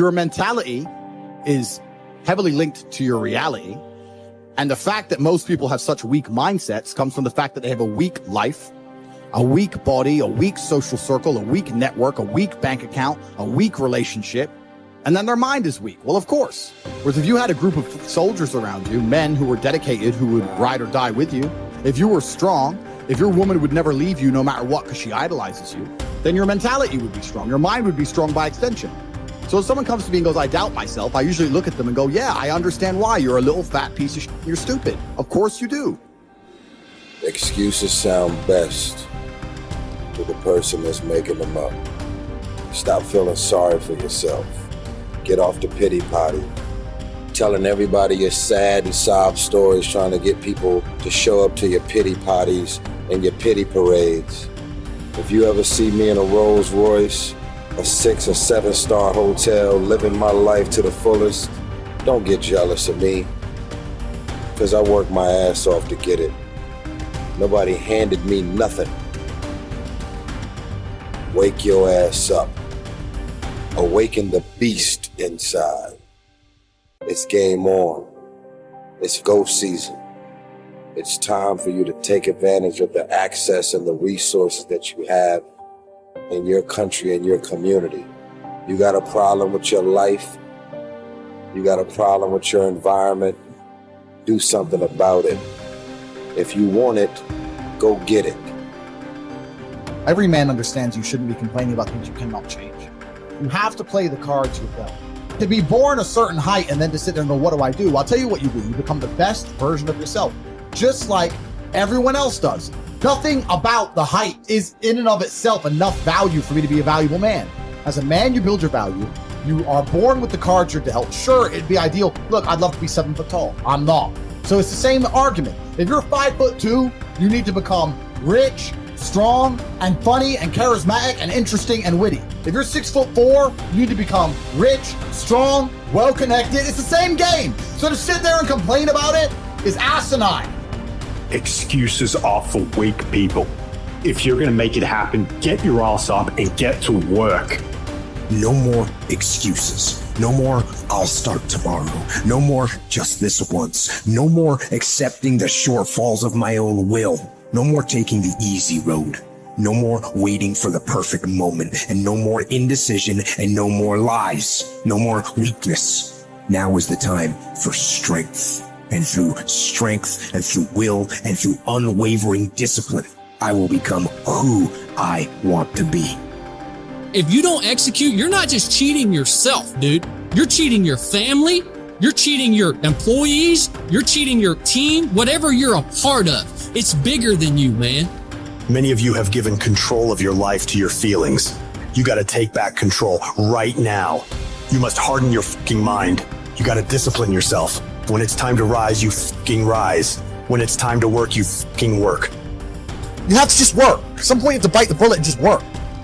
Your mentality is heavily linked to your reality. And the fact that most people have such weak mindsets comes from the fact that they have a weak life, a weak body, a weak social circle, a weak network, a weak bank account, a weak relationship, and then their mind is weak. Well, of course. Whereas if you had a group of soldiers around you, men who were dedicated, who would ride or die with you, if you were strong, if your woman would never leave you no matter what because she idolizes you, then your mentality would be strong. Your mind would be strong by extension. So if someone comes to me and goes, I doubt myself, I usually look at them and go, yeah, I understand why. You're a little fat piece of shit. You're stupid. Of course you do. Excuses sound best to the person that's making them up. Stop feeling sorry for yourself. Get off the pity potty. Telling everybody your sad and sob stories, trying to get people to show up to your pity potties and your pity parades. If you ever see me in a Rolls Royce, a 6 or 7 star hotel, living my life to the fullest, don't get jealous of me, because I worked my ass off to get it. Nobody handed me nothing. Wake your ass up. Awaken the beast inside. It's game on. It's go season. It's time for you to take advantage of the access and the resources that you have in your country and your community. You got a problem with your life. You got a problem with your environment. Do something about it. If you want it, go get it. Every man understands you shouldn't be complaining about things you cannot change. You have to play the cards you're dealt. To be born a certain height and then to sit there and go, what do I do? I'll tell you what you do. You become the best version of yourself, just like everyone else does. Nothing about the height is in and of itself enough value for me to be a valuable man. As a man, you build your value. You are born with the cards you're dealt. Sure, it'd be ideal. Look, I'd love to be 7 foot tall. I'm not. So it's the same argument. If you're 5'2", you need to become rich, strong, and funny, and charismatic, and interesting, and witty. If you're 6'4", you need to become rich, strong, well-connected. It's the same game. So to sit there and complain about it is asinine. Excuses are for weak people. If you're gonna make it happen, get your ass up and get to work. No more excuses. No more, I'll start tomorrow. No more, just this once. No more accepting the shortfalls of my own will. No more taking the easy road. No more waiting for the perfect moment. And no more indecision and no more lies. No more weakness. Now is the time for strength. And through strength and through will and through unwavering discipline, I will become who I want to be. If you don't execute, you're not just cheating yourself, dude. You're cheating your family. You're cheating your employees. You're cheating your team. Whatever you're a part of, it's bigger than you, man. Many of you have given control of your life to your feelings. You gotta take back control right now. You must harden your fucking mind. You gotta discipline yourself. When it's time to rise, you fucking rise. When it's time to work, you fucking work. You have to just work. At some point you have to bite the bullet and just work.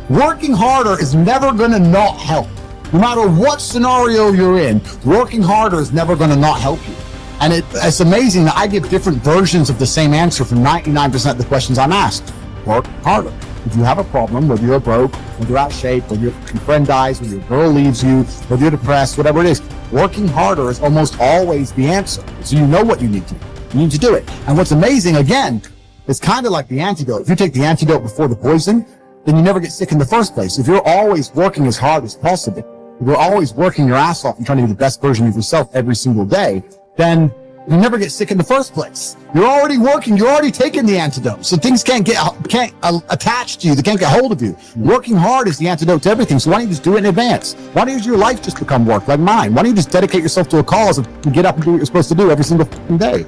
Working harder is never gonna not help. No matter what scenario you're in, working harder is never gonna not help you. And it's amazing that I give different versions of the same answer for 99% of the questions I'm asked. Work harder. If you have a problem, whether you're broke, whether you're out of shape, whether your friend dies, whether your girl leaves you, whether you're depressed, whatever it is, working harder is almost always the answer. So you know what you need to do. You need to do it. And what's amazing, again, it's kind of like the antidote. If you take the antidote before the poison, then you never get sick in the first place. If you're always working as hard as possible, if you're always working your ass off and trying to be the best version of yourself every single day, then you never get sick in the first place. You're already working. You're already taking the antidote. So things can't attach to you. They can't get hold of you. Working hard is the antidote to everything. So why don't you just do it in advance? Why don't your life just become work like mine? Why don't you just dedicate yourself to a cause and get up and do what you're supposed to do every single day?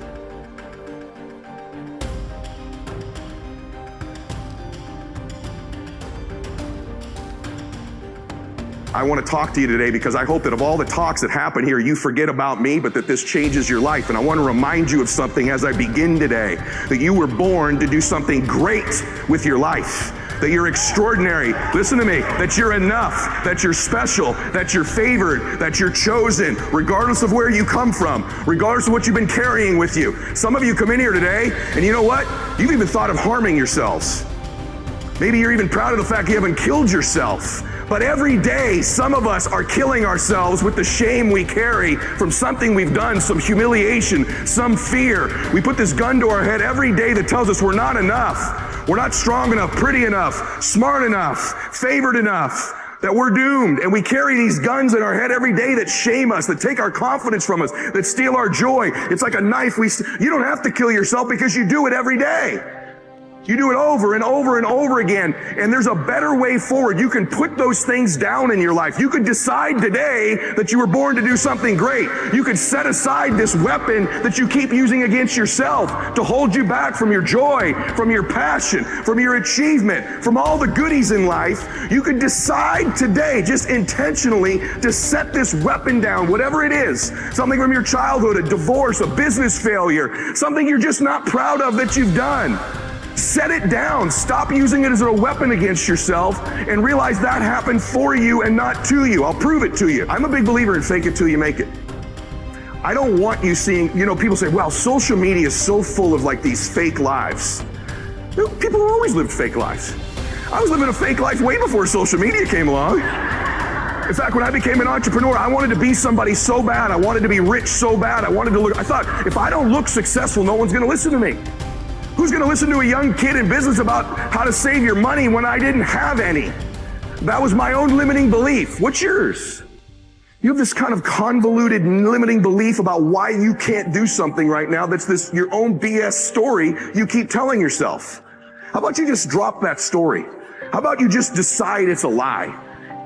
I want to talk to you today because I hope that of all the talks that happen here, you forget about me, but that this changes your life. And I want to remind you of something as I begin today, that you were born to do something great with your life, that you're extraordinary. Listen to me, that you're enough, that you're special, that you're favored, that you're chosen, regardless of where you come from, regardless of what you've been carrying with you. Some of you come in here today, and you know what? You've even thought of harming yourselves. Maybe you're even proud of the fact you haven't killed yourself. But every day, some of us are killing ourselves with the shame we carry from something we've done, some humiliation, some fear. We put this gun to our head every day that tells us we're not enough. We're not strong enough, pretty enough, smart enough, favored enough, that we're doomed. And we carry these guns in our head every day that shame us, that take our confidence from us, that steal our joy. It's like a knife. You don't have to kill yourself because you do it every day. You do it over and over and over again. And there's a better way forward. You can put those things down in your life. You could decide today that you were born to do something great. You could set aside this weapon that you keep using against yourself to hold you back from your joy, from your passion, from your achievement, from all the goodies in life. You could decide today, just intentionally, to set this weapon down, whatever it is. Something from your childhood, a divorce, a business failure, something you're just not proud of that you've done. Set it down. Stop using it as a weapon against yourself and realize that happened for you and not to you. I'll prove it to you. I'm a big believer in fake it till you make it. I don't want you seeing, people say, well, social media is so full of like these fake lives. People have always lived fake lives. I was living a fake life way before social media came along. In fact, when I became an entrepreneur, I wanted to be somebody so bad. I wanted to be rich so bad. I thought, if I don't look successful, no one's going to listen to me. Who's going to listen to a young kid in business about how to save your money when I didn't have any? That was my own limiting belief. What's yours? You have this kind of convoluted limiting belief about why you can't do something right now that's your own BS story you keep telling yourself. How about you just drop that story? How about you just decide it's a lie,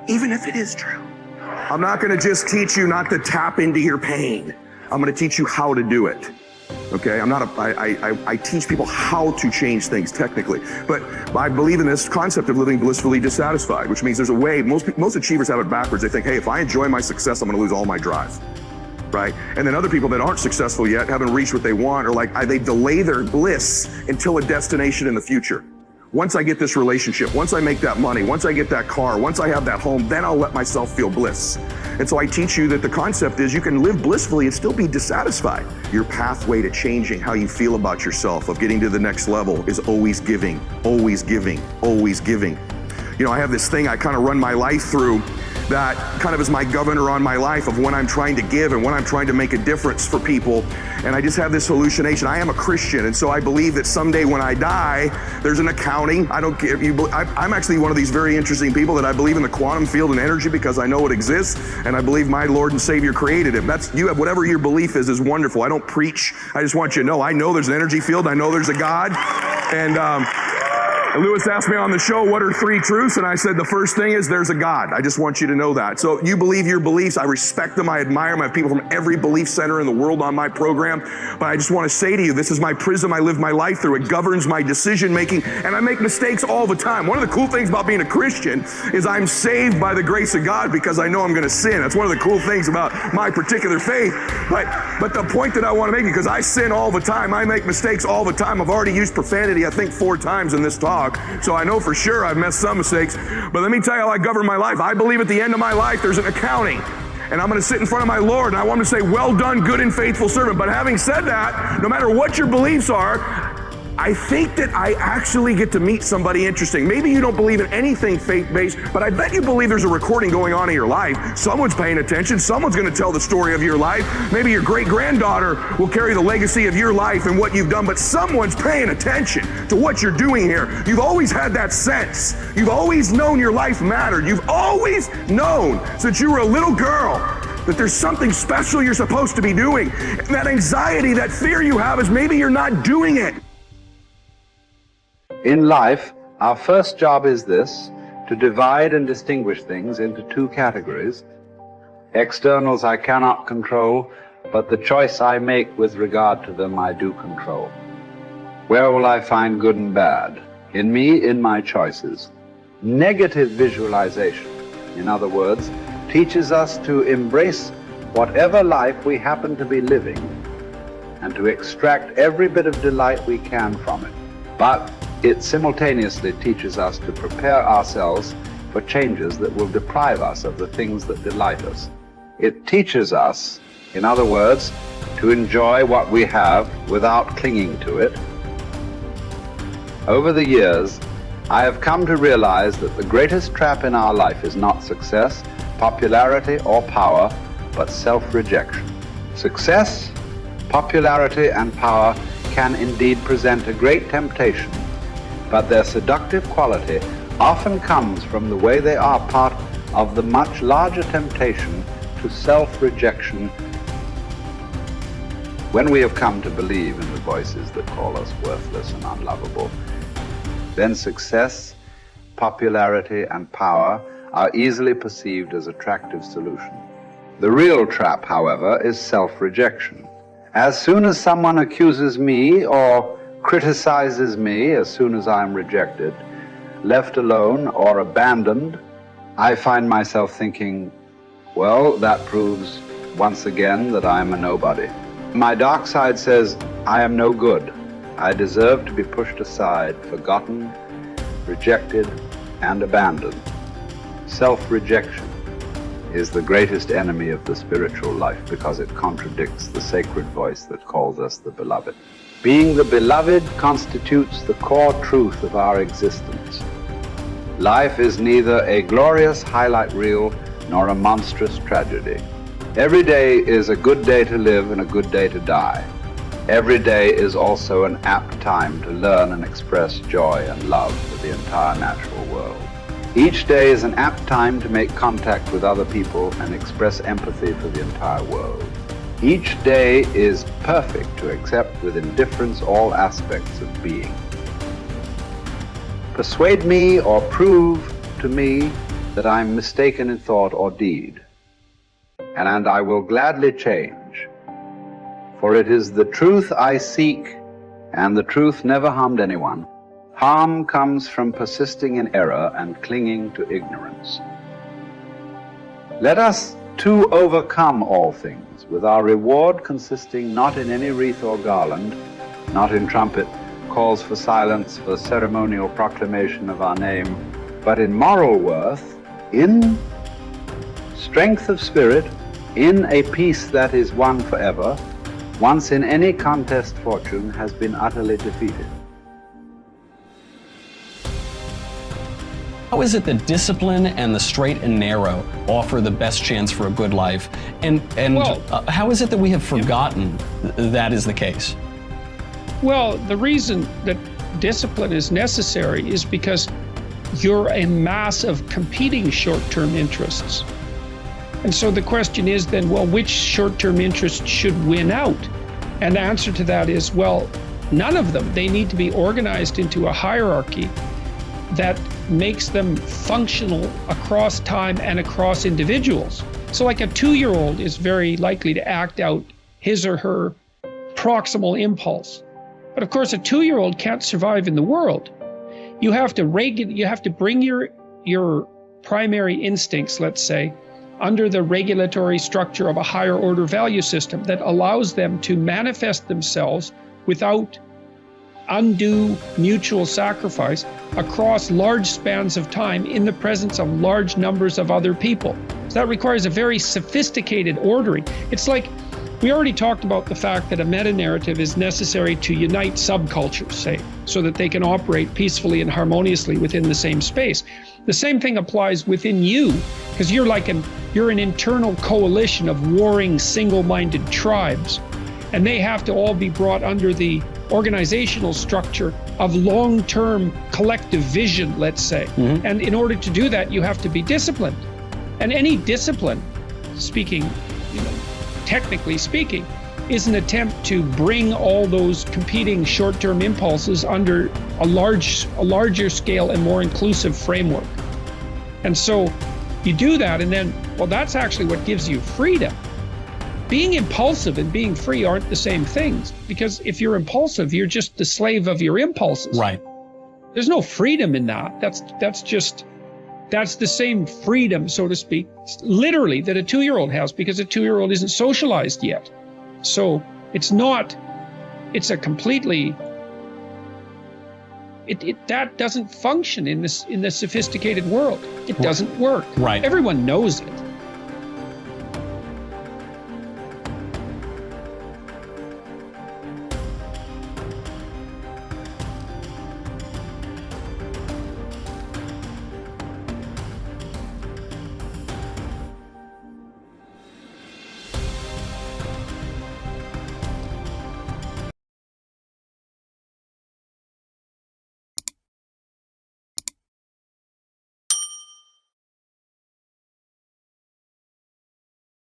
even if it is true? I'm not going to just teach you not to tap into your pain. I'm going to teach you how to do it. Okay, I teach people how to change things technically, but I believe in this concept of living blissfully dissatisfied, which means there's a way. Most achievers have it backwards. They think, hey, if I enjoy my success, I'm going to lose all my drive, right? And then other people that aren't successful yet, haven't reached what they want, or they delay their bliss until a destination in the future. Once I get this relationship, once I make that money, once I get that car, once I have that home, then I'll let myself feel bliss. And so I teach you that the concept is you can live blissfully and still be dissatisfied. Your pathway to changing how you feel about yourself, of getting to the next level, is always giving, always giving, always giving. I have this thing I kind of run my life through that kind of is my governor on my life of when I'm trying to give and when I'm trying to make a difference for people. And I just have this hallucination. I am a Christian, and so I believe that someday when I die, there's an accounting. I don't care if you. I'm actually one of these very interesting people that I believe in the quantum field and energy because I know it exists, and I believe my Lord and Savior created it. You have whatever your belief is wonderful. I don't preach. I just want you to know. I know there's an energy field. I know there's a God, and Lewis asked me on the show, what are 3 truths? And I said, the first thing is there's a God. I just want you to know that. So you believe your beliefs. I respect them. I admire them. I have people from every belief center in the world on my program. But I just want to say to you, this is my prism I live my life through. It governs my decision making. And I make mistakes all the time. One of the cool things about being a Christian is I'm saved by the grace of God because I know I'm going to sin. That's one of the cool things about my particular faith. But the point that I want to make, because I sin all the time. I make mistakes all the time. I've already used profanity, I think, 4 times in this talk. So I know for sure I've messed some mistakes. But let me tell you how I govern my life. I believe at the end of my life there's an accounting. And I'm going to sit in front of my Lord and I want him to say, well done, good and faithful servant. But having said that, no matter what your beliefs are, I think that I actually get to meet somebody interesting. Maybe you don't believe in anything faith-based, but I bet you believe there's a recording going on in your life. Someone's paying attention. Someone's going to tell the story of your life. Maybe your great-granddaughter will carry the legacy of your life and what you've done, but someone's paying attention to what you're doing here. You've always had that sense. You've always known your life mattered. You've always known since you were a little girl that there's something special you're supposed to be doing. And that anxiety, that fear you have is maybe you're not doing it. In life, our first job is this: to divide and distinguish things into 2 categories. Externals I cannot control, but the choice I make with regard to them I do control. Where will I find good and bad? In me, in my choices. Negative visualization, in other words, teaches us to embrace whatever life we happen to be living and to extract every bit of delight we can from it. But it simultaneously teaches us to prepare ourselves for changes that will deprive us of the things that delight us. It teaches us, in other words, to enjoy what we have without clinging to it. Over the years, I have come to realize that the greatest trap in our life is not success, popularity, or power, but self-rejection. Success, popularity, and power can indeed present a great temptation, but their seductive quality often comes from the way they are part of the much larger temptation to self-rejection. When we have come to believe in the voices that call us worthless and unlovable, then success, popularity, and power are easily perceived as attractive solutions. The real trap, however, is self-rejection. As soon as someone accuses me or criticizes me, as soon as I'm rejected, left alone, or abandoned, I find myself thinking, well, that proves once again that I'm a nobody. My dark side says, I am no good. I deserve to be pushed aside, forgotten, rejected, and abandoned. Self-rejection is the greatest enemy of the spiritual life because it contradicts the sacred voice that calls us the beloved. Being the beloved constitutes the core truth of our existence. Life is neither a glorious highlight reel nor a monstrous tragedy. Every day is a good day to live and a good day to die. Every day is also an apt time to learn and express joy and love for the entire natural world. Each day is an apt time to make contact with other people and express empathy for the entire world. Each day is perfect to accept with indifference all aspects of being. Persuade me or prove to me that I'm mistaken in thought or deed, and I will gladly change. For it is the truth I seek, and the truth never harmed anyone. Harm comes from persisting in error and clinging to ignorance. Let us too overcome all things, with our reward consisting not in any wreath or garland, not in trumpet, calls for silence, for ceremonial proclamation of our name, but in moral worth, in strength of spirit, in a peace that is won forever, once in any contest fortune has been utterly defeated. How is it that discipline and the straight and narrow offer the best chance for a good life? And how is it that we have forgotten that is the case? Well, the reason that discipline is necessary is because you're a mass of competing short-term interests. And so the question is then, well, which short-term interest should win out? And the answer to that is, well, none of them. They need to be organized into a hierarchy that makes them functional across time and across individuals. So like a 2-year-old is very likely to act out his or her proximal impulse. But of course, a 2-year-old can't survive in the world. You have to bring your primary instincts, let's say, under the regulatory structure of a higher order value system that allows them to manifest themselves without undue mutual sacrifice across large spans of time in the presence of large numbers of other people. So that requires a very sophisticated ordering. It's like, we already talked about the fact that a meta-narrative is necessary to unite subcultures, say, so that they can operate peacefully and harmoniously within the same space. The same thing applies within you, because you're an internal coalition of warring single-minded tribes, and they have to all be brought under the organizational structure of long-term collective vision, let's say. Mm-hmm. And in order to do that, you have to be disciplined. And any discipline, technically speaking, is an attempt to bring all those competing short-term impulses under a larger scale and more inclusive framework. And so you do that, and then, well, that's actually what gives you freedom. Being impulsive and being free aren't the same things, because if you're impulsive, you're just the slave of your impulses. Right. There's no freedom in that. That's the same freedom, so to speak, literally, that a 2-year-old has, because a 2-year-old isn't socialized yet. So it's a completely, that doesn't function in the sophisticated world. It doesn't work. Right. Everyone knows it.